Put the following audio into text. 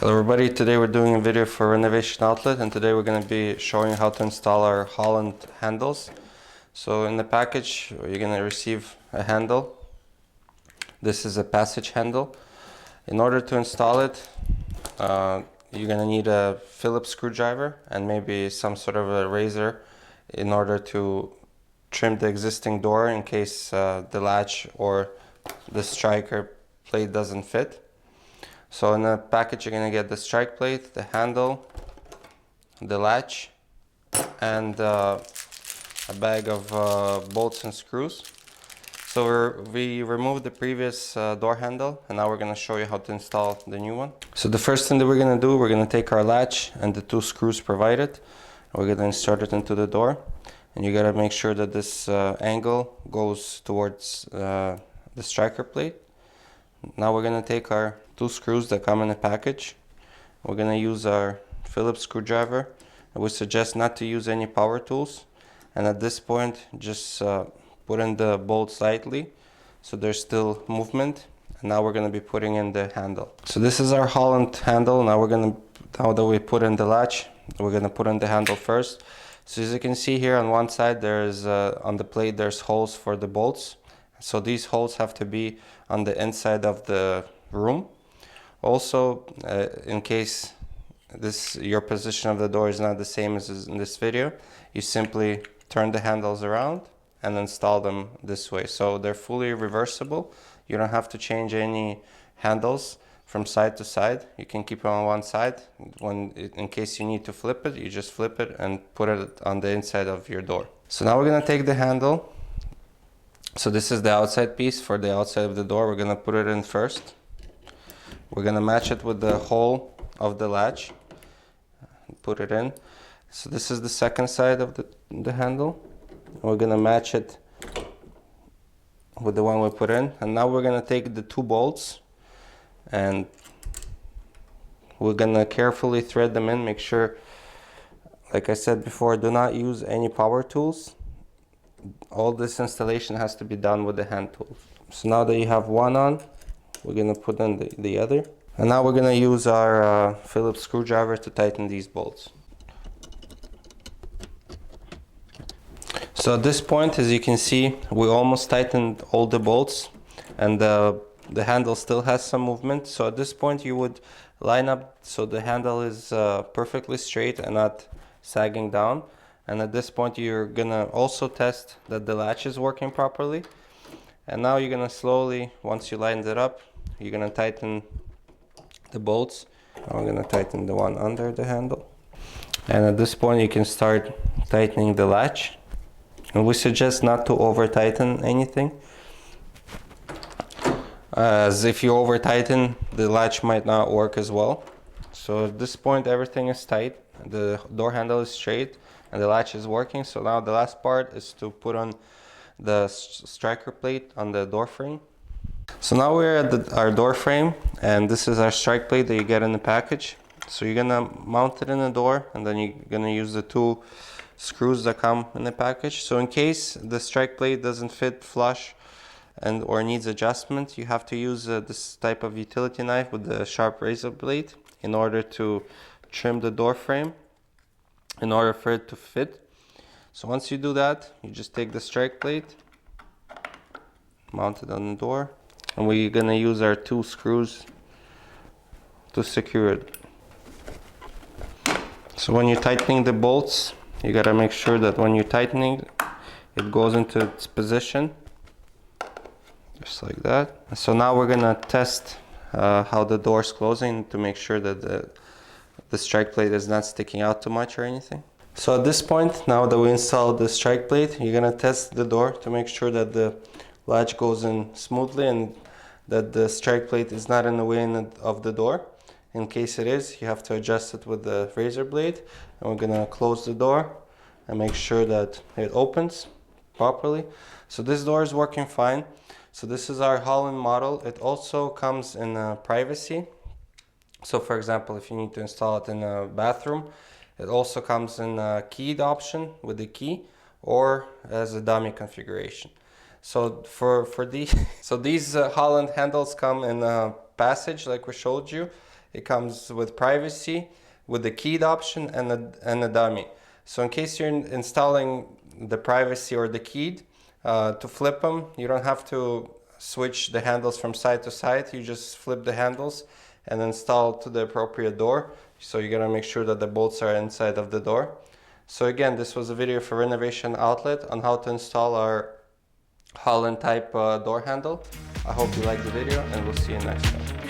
Hello everybody, today we're doing a video for Renovation Outlet, and today we're going to be showing how to install our Holland handles. So in the package you're going to receive a handle. This is a passage handle. In order to install it, you're going to need a Phillips screwdriver and maybe some sort of a razor in order to trim the existing door in case the latch or the striker plate doesn't fit. So in the package you're going to get the strike plate, the handle, the latch, and a bag of bolts and screws. So we removed the previous door handle, and now we're going to show you how to install the new one. So the first thing that we're going to do, we're going to take our latch and the two screws provided. We're going to insert it into the door, and you got to make sure that this angle goes towards the striker plate. Now we're going to take our two screws that come in the package. We're going to use our Phillips screwdriver. I would suggest not to use any power tools, and at this point just put in the bolts lightly so there's still movement. And now we're going to be putting in the handle. So this is our Holland handle. Now that we put in the latch, we're going to put in the handle first. So as you can see here on one side, there's on the plate there's holes for the bolts. So these holes have to be on the inside of the room. Also, in case your position of the door is not the same as in this video, you simply turn the handles around and install them this way. So they're fully reversible. You don't have to change any handles from side to side. You can keep it on one side. In case you need to flip it, you just flip it and put it on the inside of your door. So now we're going to take the handle. So this is the outside piece for the outside of the door. We're going to put it in first. We're going to match it with the hole of the latch. Put it in. So this is the second side of the handle. We're going to match it with the one we put in. And now we're going to take the two bolts and we're going to carefully thread them in. Make sure, like I said before, do not use any power tools. All this installation has to be done with the hand tools. So now that you have one on, we're going to put in the other. And now we're going to use our Phillips screwdriver to tighten these bolts. So at this point, as you can see, we almost tightened all the bolts, and the handle still has some movement. So at this point you would line up so the handle is perfectly straight and not sagging down. And at this point you're gonna also test that the latch is working properly. And now you're gonna slowly, once you lined it up, you're gonna tighten the bolts. Now we're gonna tighten the one under the handle. And at this point you can start tightening the latch. And we suggest not to over tighten anything, as if you over tighten, the latch might not work as well. So at this point everything is tight, the door handle is straight, and the latch is working. So now the last part is to put on the striker plate on the door frame. So now we're at our door frame, and this is our strike plate that you get in the package. So you're gonna mount it in the door, and then you're gonna use the two screws that come in the package. So in case the strike plate doesn't fit flush or needs adjustment, you have to use this type of utility knife with the sharp razor blade in order to trim the door frame, in order for it to fit. So once you do that, you just take the strike plate, mount it on the door, and we're gonna use our two screws to secure it. So when you're tightening the bolts, you gotta make sure that when you're tightening, it goes into its position, just like that. So now we're gonna test how the door is closing to make sure that the strike plate is not sticking out too much or anything. So at this point, now that we installed the strike plate, you're gonna test the door to make sure that the latch goes in smoothly and that the strike plate is not in the way of the door. In case it is, you have to adjust it with the razor blade. And we're gonna close the door and make sure that it opens properly. So this door is working fine. So this is our Holland model. It also comes in privacy. So for example, if you need to install it in a bathroom, it also comes in a keyed option with the key or as a dummy configuration. So these Holland handles come in a passage like we showed you, It comes with privacy, with the keyed option and a dummy. So in case you're installing the privacy or the keyed, to flip them, you don't have to switch the handles from side to side. You just flip the handles and install to the appropriate door. So you gotta make sure that the bolts are inside of the door. So again, this was a video for Renovation Outlet on how to install our Holland type door handle. I hope you liked the video, and we'll see you next time.